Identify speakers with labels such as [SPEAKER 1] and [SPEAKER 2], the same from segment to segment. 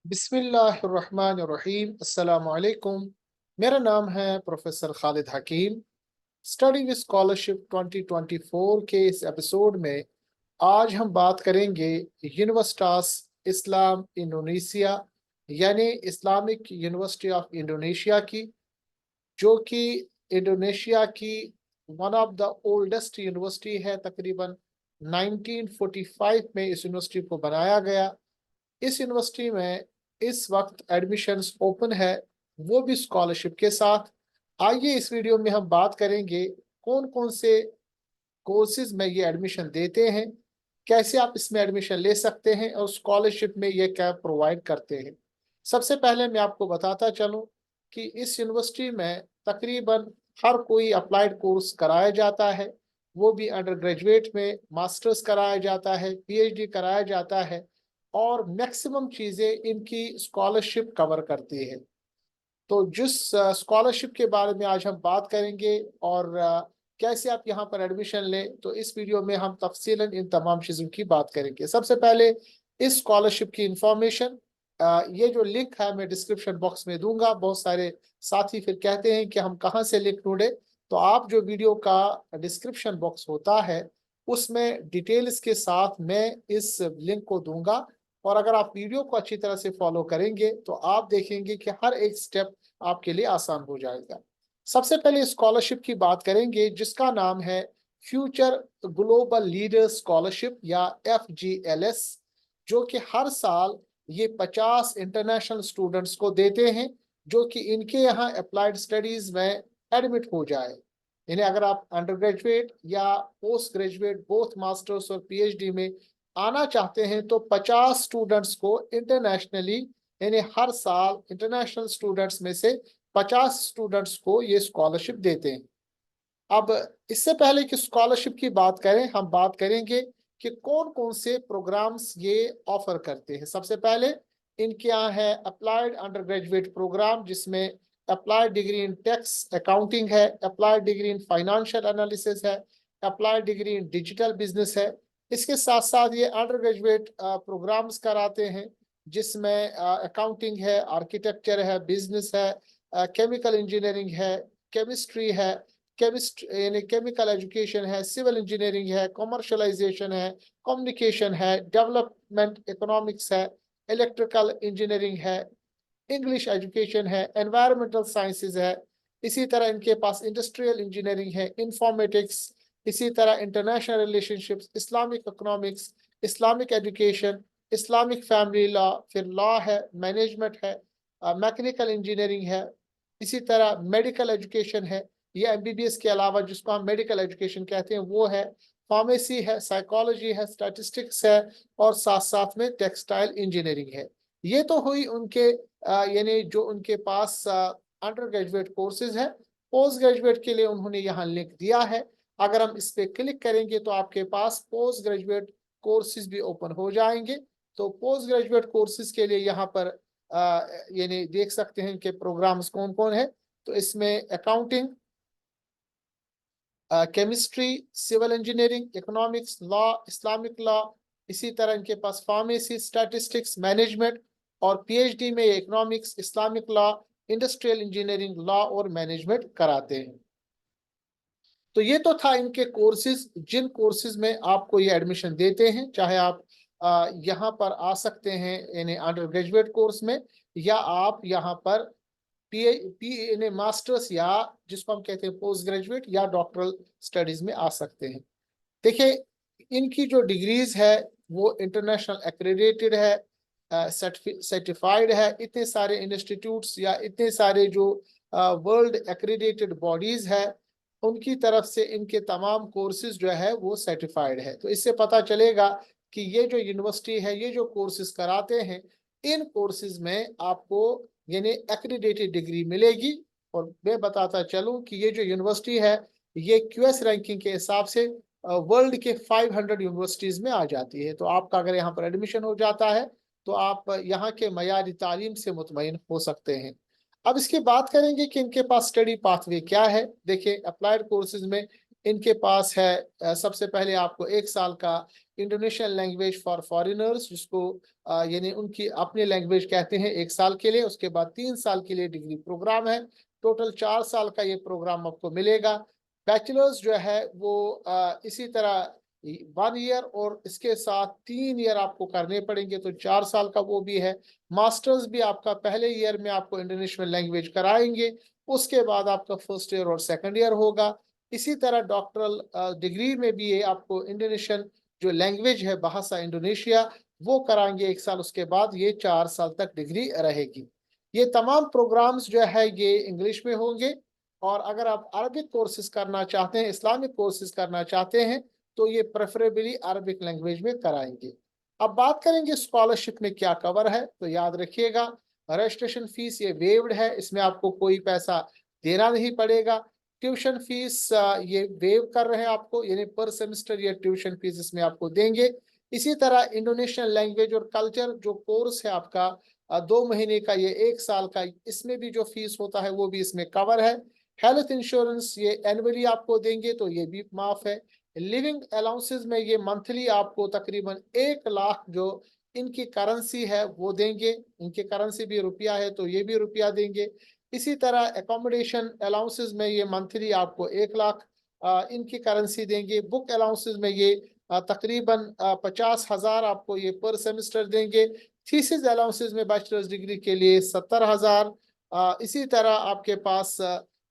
[SPEAKER 1] बिस्मिल्लाहिर्रहमानिर्रहीम। अस्सलाम वालेकुम। मेरा नाम है professor Khalid Hakim. Study with scholarship 2024 के इस एपिसोड में आज हम बात करेंगे यूनिवर्सिटास इस्लाम इंडोनेशिया यानी इस्लामिक यूनिवर्सिटी ऑफ इंडोनेशिया की, जो कि इंडोनेशिया की one of the oldest university है। तकरीबन 1945 में इस यूनिवर्सिटी को बनाया गया। इस यूनिवर्सिटी में इस वक्त एडमिशन्स ओपन है, वो भी स्कॉलरशिप के साथ। आइए इस वीडियो में हम बात करेंगे कौन कौन से कोर्सेज में ये एडमिशन देते हैं, कैसे आप इसमें एडमिशन ले सकते हैं और स्कॉलरशिप में ये क्या प्रोवाइड करते हैं। सबसे पहले मैं आपको बताता चलूं कि इस यूनिवर्सिटी में तकरीबन हर कोई अप्लाइड कोर्स कराया जाता है। वो भी अंडर ग्रेजुएट में मास्टर्स कराया जाता है, पीएचडी कराया जाता है और मैक्सिमम चीज़ें इनकी स्कॉलरशिप कवर करती है। तो जिस स्कॉलरशिप के बारे में आज हम बात करेंगे और कैसे आप यहाँ पर एडमिशन लें, तो इस वीडियो में हम तफसीलन इन तमाम चीज़ों की बात करेंगे। सबसे पहले इस स्कॉलरशिप की इंफॉर्मेशन, ये जो लिंक है मैं डिस्क्रिप्शन बॉक्स में दूंगा। बहुत सारे साथी फिर कहते हैं कि हम कहाँ से लिंक ढूंढे, तो आप जो वीडियो का डिस्क्रिप्शन बॉक्स होता है उसमें डिटेल्स के साथ मैं इस लिंक को दूंगा। और अगर आप वीडियो को अच्छी तरह से फॉलो करेंगे तो आप देखेंगे कि हर एक स्टेप आपके लिए आसान हो जाएगा। सबसे पहले स्कॉलरशिप की बात करेंगे जिसका नाम है फ्यूचर ग्लोबल लीडर स्कॉलरशिप या FGLS, जो कि हर साल ये 50 इंटरनेशनल स्टूडेंट्स को देते हैं जो कि इनके यहाँ अप्लाइड स्टडीज में एडमिट हो जाए। यानी अगर आप अंडर ग्रेजुएट या पोस्ट ग्रेजुएट बोथ मास्टर्स और पीएचडी में आना चाहते हैं तो 50 स्टूडेंट्स को इंटरनेशनली, यानी हर साल इंटरनेशनल स्टूडेंट्स में से 50 स्टूडेंट्स को ये स्कॉलरशिप देते हैं। अब इससे पहले कि स्कॉलरशिप की बात करें, हम बात करेंगे कि कौन कौन से प्रोग्राम्स ये ऑफर करते हैं। सबसे पहले इनके यहाँ है अप्लाइड अंडर ग्रेजुएट प्रोग्राम, जिसमें applied degree in tax accounting है, applied degree in financial analysis है, applied degree in digital business है। इसके साथ साथ ये अंडर ग्रेजुएट प्रोग्राम्स कराते हैं जिसमें अकाउंटिंग है, आर्किटेक्चर है, बिजनेस है, केमिकल इंजीनियरिंग है, केमिस्ट्री है, केमिस्ट यानी केमिकल एजुकेशन है, सिविल इंजीनियरिंग है, कॉमर्शलाइजेशन है, कम्युनिकेशन है, डेवलपमेंट इकोनॉमिक्स है, इलेक्ट्रिकल इंजीनियरिंग है, इंग्लिश एजुकेशन है, एनवायरमेंटल साइंसेज है। इसी तरह इनके पास इंडस्ट्रियल इंजीनियरिंग है, इंफॉर्मेटिक्स, इसी तरह international relationships, Islamic economics, Islamic education, Islamic family law, फिर लॉ है, मैनेजमेंट है, मैकेनिकल इंजीनियरिंग है, इसी तरह मेडिकल एजुकेशन है। ये एमबीबीएस के अलावा जिसको हम मेडिकल एजुकेशन कहते हैं वो है, फार्मेसी है, साइकोलॉजी है, स्टैटिस्टिक्स है और साथ साथ में टेक्सटाइल इंजीनियरिंग है। ये तो हुई उनके यानी जो उनके पास अंडर ग्रेजुएट कोर्सेज है। पोस्ट ग्रेजुएट के लिए उन्होंने यहाँ लिंक दिया है। अगर हम इस पे क्लिक करेंगे तो आपके पास पोस्ट ग्रेजुएट कोर्सेज भी ओपन हो जाएंगे। तो पोस्ट ग्रेजुएट कोर्सेज के लिए यहाँ पर यानी देख सकते हैं कि प्रोग्राम्स कौन कौन है। तो इसमें accounting, chemistry, civil engineering, economics, law, Islamic law, इसी तरह इनके पास फार्मेसी, स्टैटिस्टिक्स, मैनेजमेंट और पीएचडी में economics, Islamic law, industrial engineering, law और मैनेजमेंट कराते हैं। तो ये तो था इनके कोर्सेज, जिन कोर्सेज में आपको ये एडमिशन देते हैं। चाहे आप यहाँ पर आ सकते हैं यानी अंडर ग्रेजुएट कोर्स में, या आप यहाँ पर पी मास्टर्स या जिसको हम कहते हैं पोस्ट ग्रेजुएट या डॉक्टरल स्टडीज में आ सकते हैं। देखिए इनकी जो डिग्रीज है वो इंटरनेशनल एक्रेडिटेड है, सर्टिफाइड है। इतने सारे इंस्टीट्यूट्स या इतने सारे जो वर्ल्ड एक्रेडिटेड बॉडीज है उनकी तरफ से इनके तमाम कोर्सेज जो है वो सर्टिफाइड है। तो इससे पता चलेगा कि ये जो यूनिवर्सिटी है ये जो कोर्सेज कराते हैं, इन कोर्सेज में आपको यानी एक्रेडिटेड डिग्री मिलेगी। और मैं बताता चलूं कि ये जो यूनिवर्सिटी है ये क्यूएस रैंकिंग के हिसाब से वर्ल्ड के 500 यूनिवर्सिटीज में आ जाती है। तो आपका अगर यहाँ पर एडमिशन हो जाता है तो आप यहाँ के मयारी तालीम से मुतमईन हो सकते हैं। अब इसकी बात करेंगे कि इनके पास स्टडी पाथवे क्या है। देखिए अप्लाइड कोर्सेज में इनके पास है सबसे पहले आपको 1 साल का इंडोनेशियन लैंग्वेज फॉर फॉरेनर्स, जिसको यानी उनकी अपनी लैंग्वेज कहते हैं, 1 साल के लिए। उसके बाद 3 साल के लिए डिग्री प्रोग्राम है। टोटल 4 साल का ये प्रोग्राम आपको मिलेगा। बैचलर्स जो है वो इसी तरह 1 ईयर और इसके साथ 3 ईयर आपको करने पड़ेंगे, तो 4 साल का वो भी है। मास्टर्स भी आपका पहले ईयर में आपको इंडोनेशियन लैंग्वेज कराएंगे, उसके बाद आपका फर्स्ट ईयर और सेकंड ईयर होगा। इसी तरह डॉक्टरल डिग्री में भी ये आपको इंडोनेशियन जो लैंग्वेज है, भाषा इंडोनेशिया, वो कराएंगे 1 साल। उसके बाद ये 4 साल तक डिग्री रहेगी। ये तमाम प्रोग्राम्स जो है ये इंग्लिश में होंगे। और अगर आप अरबिक कोर्सेज करना चाहते हैं, इस्लामिक कोर्सेज करना चाहते हैं, तो ये प्रेफरेबली अरबिक लैंग्वेज में कराएंगे। अब बात करेंगे स्कॉलरशिप में क्या कवर है, तो याद रखिएगा रजिस्ट्रेशन फीस ये वेव्ड है, इसमें आपको कोई पैसा देना नहीं पड़ेगा। ट्यूशन फीस ये वेव कर रहे हैं आपको, यानी पर सेमेस्टर ये ट्यूशन फीस इसमें आपको देंगे। इसी तरह इंडोनेशियन लैंग्वेज और कल्चर जो कोर्स है आपका 2 महीने का, ये 1 साल का, इसमें भी जो फीस होता है वो भी इसमें कवर है। हेल्थ इंश्योरेंस ये एनुअली आपको देंगे, तो ये भी माफ है। लिविंग अलाउंसेस में ये मंथली आपको तकरीबन 1 लाख जो इनकी करेंसी है वो देंगे। इनकी करेंसी भी रुपया है, तो ये भी रुपया देंगे। इसी तरह एकोमोडेशन अलाउंसेस में ये मंथली आपको 1 लाख इनकी करेंसी देंगे। बुक अलाउंसेस में ये तकरीबन 50,000 आपको ये पर सेमेस्टर देंगे। थीसिस अलाउंसेस में बैचलर्स डिग्री के लिए 70,000। इसी तरह आपके पास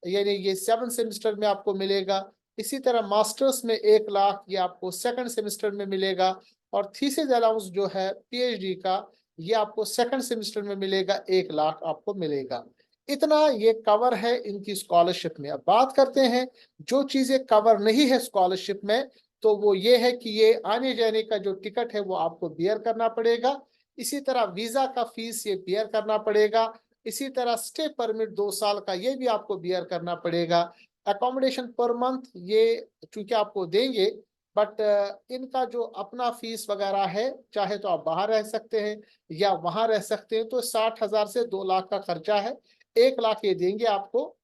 [SPEAKER 1] यानी ये 7 सेमेस्टर में आपको मिलेगा। इसी तरह मास्टर्स में 1 लाख ये आपको सेकंड सेमेस्टर में मिलेगा। और थीसिस अलाउंस जो है पीएचडी का, ये आपको सेकंड सेमेस्टर में मिलेगा, 1 लाख आपको मिलेगा। इतना ये कवर है इनकी स्कॉलरशिप में। अब बात करते हैं जो चीजें कवर नहीं है स्कॉलरशिप में, तो वो ये है कि ये आने जाने का जो टिकट है वो आपको बियर करना पड़ेगा। इसी तरह वीजा का फीस ये बियर करना पड़ेगा। इसी तरह स्टे परमिट 2 साल का ये भी आपको बियर करना पड़ेगा। अकोमोडेशन पर मंथ ये चूंकि आपको देंगे, बट इनका जो अपना फीस वगैरह है, चाहे तो आप बाहर रह सकते हैं या वहां रह सकते हैं, तो 60,000 से 2 लाख का खर्चा है। 1 लाख ये देंगे आपको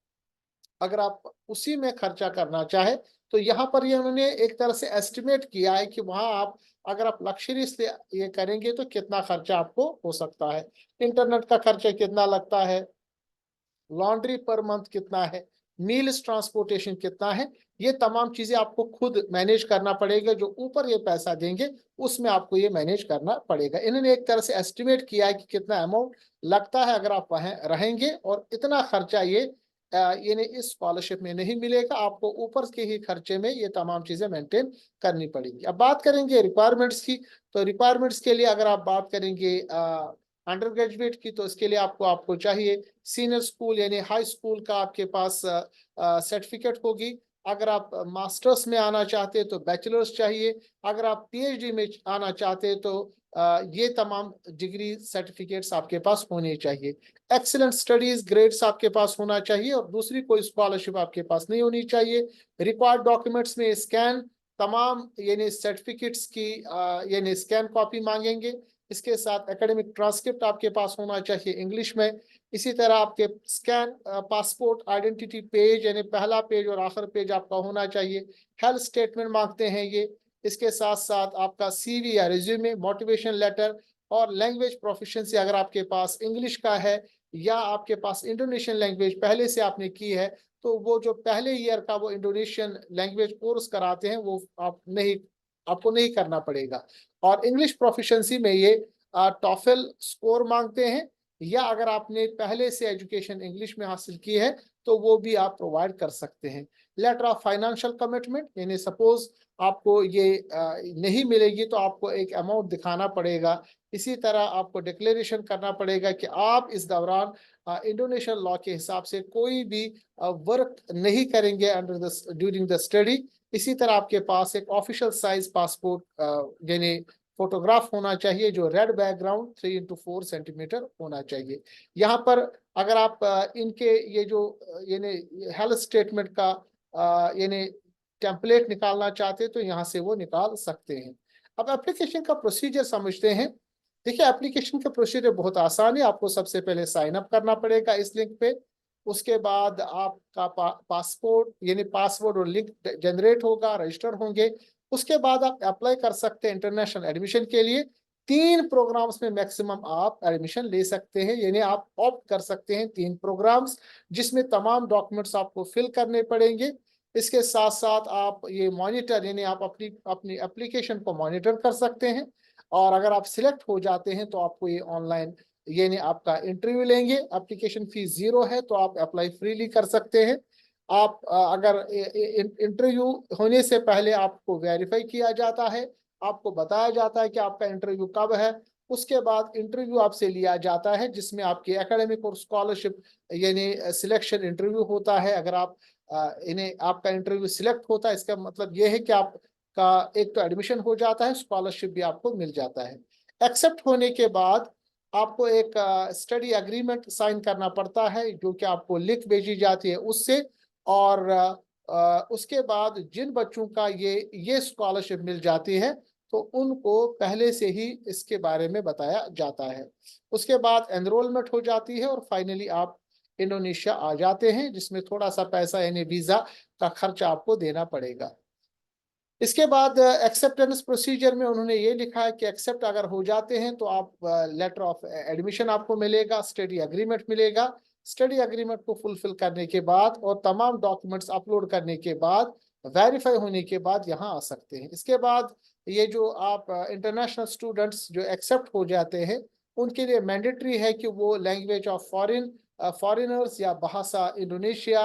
[SPEAKER 1] अगर आप उसी में खर्चा करना चाहे। तो यहाँ पर ये उन्होंने एक तरह से एस्टिमेट किया है कि वहां आप अगर आप लग्जरी से ये करेंगे तो कितना खर्चा आपको हो सकता है। इंटरनेट का खर्चा कितना लगता है, लॉन्ड्री पर मंथ कितना है, मील्स ट्रांसपोर्टेशन कितना है, ये तमाम चीजें आपको खुद मैनेज करना पड़ेगा। जो ऊपर ये पैसा देंगे उसमें आपको ये मैनेज करना पड़ेगा। इन्होंने एक तरह से एस्टिमेट किया है कि कितना अमाउंट लगता है अगर आप वहां रहेंगे, और इतना खर्चा ये यानी इस स्कॉलरशिप में नहीं मिलेगा आपको। ऊपर के ही खर्चे में ये तमाम चीजें मेंटेन करनी पड़ेगी। अब बात करेंगे रिक्वायरमेंट्स की, तो रिक्वायरमेंट्स के लिए अगर आप बात करेंगे अंडर ग्रेजुएट की, तो इसके लिए आपको आपको चाहिए सीनियर स्कूल यानी हाई स्कूल का आपके पास सर्टिफिकेट होगी। अगर आप मास्टर्स में आना चाहते हैं तो बैचलर्स चाहिए। अगर आप पीएचडी में आना चाहते हैं तो ये तमाम डिग्री सर्टिफिकेट्स आपके पास होने चाहिए। एक्सीलेंट स्टडीज ग्रेड्स आपके पास होना चाहिए, और दूसरी कोई स्कॉलरशिप आपके पास नहीं होनी चाहिए। रिक्वायर्ड डॉक्यूमेंट्स में स्कैन तमाम यानी सर्टिफिकेट्स की यानी स्कैन कॉपी मांगेंगे। इसके साथ एकेडमिक ट्रांसक्रिप्ट आपके पास होना चाहिए इंग्लिश में। इसी तरह आपके स्कैन पासपोर्ट आइडेंटिटी पेज यानी पहला पेज और आखिर पेज आपका होना चाहिए। हेल्थ स्टेटमेंट मांगते हैं ये। इसके साथ साथ आपका सीवी या रिज्यूमे, मोटिवेशन लेटर, और लैंग्वेज प्रोफिशिएंसी अगर आपके पास इंग्लिश का है या आपके पास इंडोनेशियन लैंग्वेज पहले से आपने की है, तो वो जो पहले ईयर का वो इंडोनेशियन लैंग्वेज कोर्स कराते हैं वो आपको नहीं करना पड़ेगा। और इंग्लिश प्रोफिशिएंसी में ये टॉफल स्कोर मांगते हैं, या अगर आपने पहले से एजुकेशन इंग्लिश में हासिल की है तो वो भी आप प्रोवाइड कर सकते हैं। लेटर ऑफ फाइनेंशियल कमिटमेंट यानी सपोज आपको ये नहीं मिलेगी तो आपको एक अमाउंट दिखाना पड़ेगा। इसी तरह आपको डिक्लेरेशन करना पड़ेगा कि आप इस दौरान इंडोनेशियन लॉ के हिसाब से कोई भी वर्क नहीं करेंगे under the during the study. इसी तरह आपके पास एक ऑफिशियल साइज पासपोर्ट यानी फोटोग्राफ होना चाहिए जो रेड बैकग्राउंड 3x4 सेंटीमीटर होना चाहिए। यहाँ पर अगर आप इनके ये जो यानी हेल्थ स्टेटमेंट का यानी टेम्पलेट निकालना चाहते हैं तो यहाँ से वो निकाल सकते हैं। अब एप्लीकेशन का प्रोसीजर समझते हैं। देखिए एप्लीकेशन का प्रोसीजर बहुत आसान है। आपको सबसे पहले साइन अप करना पड़ेगा इस लिंक पे। उसके बाद आपका पासपोर्ट यानी पासवर्ड और लिंक जनरेट होगा, रजिस्टर होंगे। उसके बाद आप अप्लाई कर सकते हैं इंटरनेशनल एडमिशन के लिए। 3 प्रोग्राम्स में मैक्सिमम आप एडमिशन ले सकते हैं, यानी आप ऑप्ट कर सकते हैं 3 प्रोग्राम्स, जिसमें तमाम डॉक्यूमेंट्स आपको फिल करने पड़ेंगे। इसके साथ साथ आप ये मॉनिटर यानी आप अपनी अपनी एप्लीकेशन को मॉनिटर कर सकते हैं। और अगर आप सिलेक्ट हो जाते हैं तो आपको ये ऑनलाइन यानी आपका इंटरव्यू लेंगे। एप्लीकेशन फीस 0 है, तो आप अप्लाई फ्रीली कर सकते हैं। आप अगर इंटरव्यू होने से पहले आपको वेरीफाई किया जाता है, आपको बताया जाता है कि आपका इंटरव्यू कब है। उसके बाद इंटरव्यू आपसे लिया जाता है, जिसमें आपकी एकेडमिक और स्कॉलरशिप यानी सिलेक्शन इंटरव्यू होता है। अगर आप इन्हें आपका इंटरव्यू सिलेक्ट होता है, इसका मतलब ये है कि आपका एक तो एडमिशन हो जाता है, स्कॉलरशिप भी आपको मिल जाता है। एक्सेप्ट होने के बाद आपको एक स्टडी एग्रीमेंट साइन करना पड़ता है, जो कि आपको लिंक भेजी जाती है उससे। और उसके बाद जिन बच्चों का ये स्कॉलरशिप मिल जाती है, तो उनको पहले से ही इसके बारे में बताया जाता है। उसके बाद एनरोलमेंट हो जाती है और फाइनली आप इंडोनेशिया आ जाते हैं, जिसमें थोड़ा सा पैसा यानी वीजा का खर्चा आपको देना पड़ेगा। इसके बाद एक्सेप्टेंस प्रोसीजर में उन्होंने ये लिखा है कि एक्सेप्ट अगर हो जाते हैं तो आप लेटर ऑफ एडमिशन आपको मिलेगा, स्टडी एग्रीमेंट मिलेगा। स्टडी एग्रीमेंट को फुलफिल करने के बाद और तमाम डॉक्यूमेंट्स अपलोड करने के बाद, वेरीफाई होने के बाद यहाँ आ सकते हैं। इसके बाद ये जो आप इंटरनेशनल स्टूडेंट्स जो एक्सेप्ट हो जाते हैं, उनके लिए मैंडेटरी है कि वो लैंग्वेज ऑफ फॉरेनर्स या भाषा इंडोनेशिया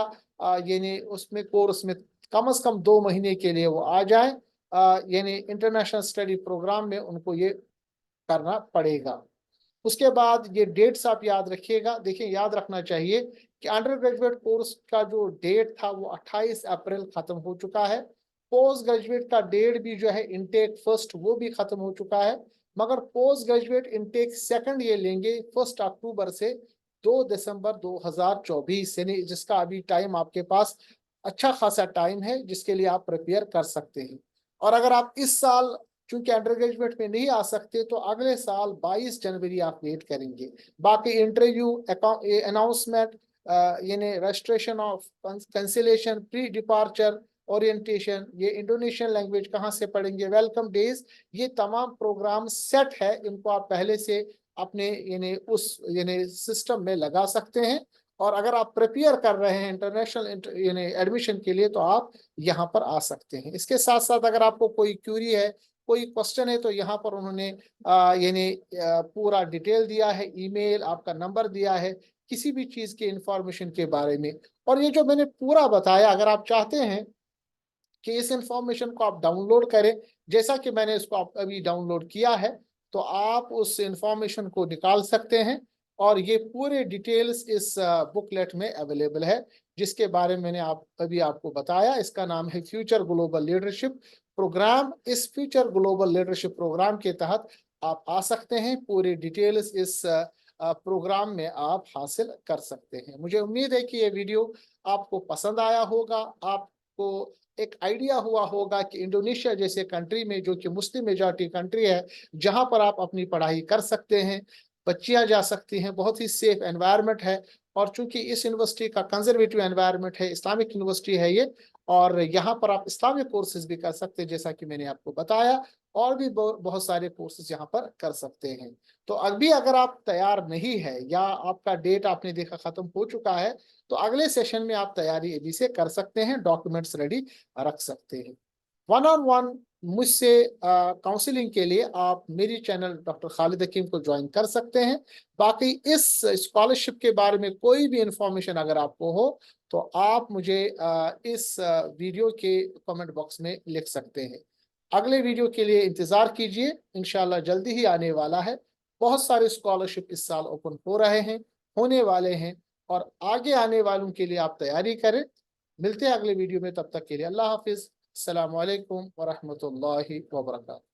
[SPEAKER 1] यानी उसमें कोर्स में कम से कम 2 महीने के लिए वो आ जाए, यानी इंटरनेशनल स्टडी प्रोग्राम में उनको ये करना पड़ेगा। उसके बाद ये डेट्स आप याद रखिएगा। देखिए, याद रखना चाहिए कि अंडर ग्रेजुएट कोर्स का जो डेट था वो 28 अप्रैल खत्म हो चुका है। पोस्ट ग्रेजुएट का डेट भी जो है इनटेक फर्स्ट वो भी खत्म हो चुका है। मगर पोस्ट ग्रेजुएट इनटेक सेकंड ये लेंगे 1 अक्टूबर से 2 दिसंबर 2024, यानी जिसका अभी टाइम आपके पास अच्छा खासा टाइम है, जिसके लिए आप प्रिपेयर कर सकते हैं। और अगर आप इस साल चूंकि अंडर ग्रेजुएट में नहीं आ सकते, तो अगले साल 22 जनवरी आप वेट करेंगे। बाकी इंटरव्यू, अनाउंसमेंट यानी registration of cancellation, pre departure orientation, ये इंडोनेशियन लैंग्वेज कहाँ से पढ़ेंगे, वेलकम डेज, ये तमाम प्रोग्राम सेट है। इनको आप पहले से अपने यानी सिस्टम में लगा सकते हैं। और अगर आप प्रिपेयर कर रहे हैं इंटरनेशनल यानी एडमिशन के लिए, तो आप यहाँ पर आ सकते हैं। इसके साथ साथ अगर आपको कोई क्यूरी है, कोई क्वेश्चन है, तो यहाँ पर उन्होंने यानी पूरा डिटेल दिया है, ईमेल, आपका नंबर दिया है, किसी भी चीज के इंफॉर्मेशन के बारे में। और ये जो मैंने पूरा बताया, अगर आप चाहते हैं कि इस इंफॉर्मेशन को आप डाउनलोड करें, जैसा कि मैंने इसको अभी डाउनलोड किया है, तो आप उस इंफॉर्मेशन को निकाल सकते हैं। और ये पूरे डिटेल्स इस बुकलेट में अवेलेबल है, जिसके बारे में मैंने अभी आपको बताया। इसका नाम है फ्यूचर ग्लोबल लीडरशिप प्रोग्राम। इस फ्यूचर ग्लोबल लीडरशिप प्रोग्राम के तहत आप आ सकते हैं। पूरी डिटेल्स इस प्रोग्राम में आप हासिल कर सकते हैं। मुझे उम्मीद है कि ये वीडियो आपको पसंद आया होगा। आपको एक आइडिया हुआ होगा कि इंडोनेशिया जैसे कंट्री में, जो कि मुस्लिम मेजॉरिटी कंट्री है, जहां पर आप अपनी पढ़ाई कर सकते हैं, बच्चियां जा सकती हैं, बहुत ही सेफ एनवायरनमेंट है। और चूंकि इस यूनिवर्सिटी का कंजर्वेटिव एनवायरनमेंट है, इस्लामिक यूनिवर्सिटी है ये, और यहाँ पर आप इस्लामिक कोर्सेज भी कर सकते हैं, जैसा कि मैंने आपको बताया। और भी बहुत सारे कोर्सेज यहाँ पर कर सकते हैं। तो अभी अगर आप तैयार नहीं है, या आपका डेट आपने देखा खत्म हो चुका है, तो अगले सेशन में आप तैयारी अभी से कर सकते हैं, डॉक्यूमेंट्स रेडी रख सकते हैं। वन ऑन वन मुझसे काउंसलिंग के लिए आप मेरी चैनल डॉक्टर खालिद हकीम को ज्वाइन कर सकते हैं। बाकी इस स्कॉलरशिप के बारे में कोई भी इंफॉर्मेशन अगर आपको हो, तो आप मुझे इस वीडियो के कमेंट बॉक्स में लिख सकते हैं। अगले वीडियो के लिए इंतजार कीजिए, इंशाल्लाह जल्दी ही आने वाला है। बहुत सारे स्कॉलरशिप इस साल ओपन हो रहे हैं, होने वाले हैं, और आगे आने वालों के लिए आप तैयारी करें। मिलते हैं अगले वीडियो में, तब तक के लिए अल्लाह हाफिज। अस्सलाम वालेकुम वरहमतुल्लाहि वबरकातुहू।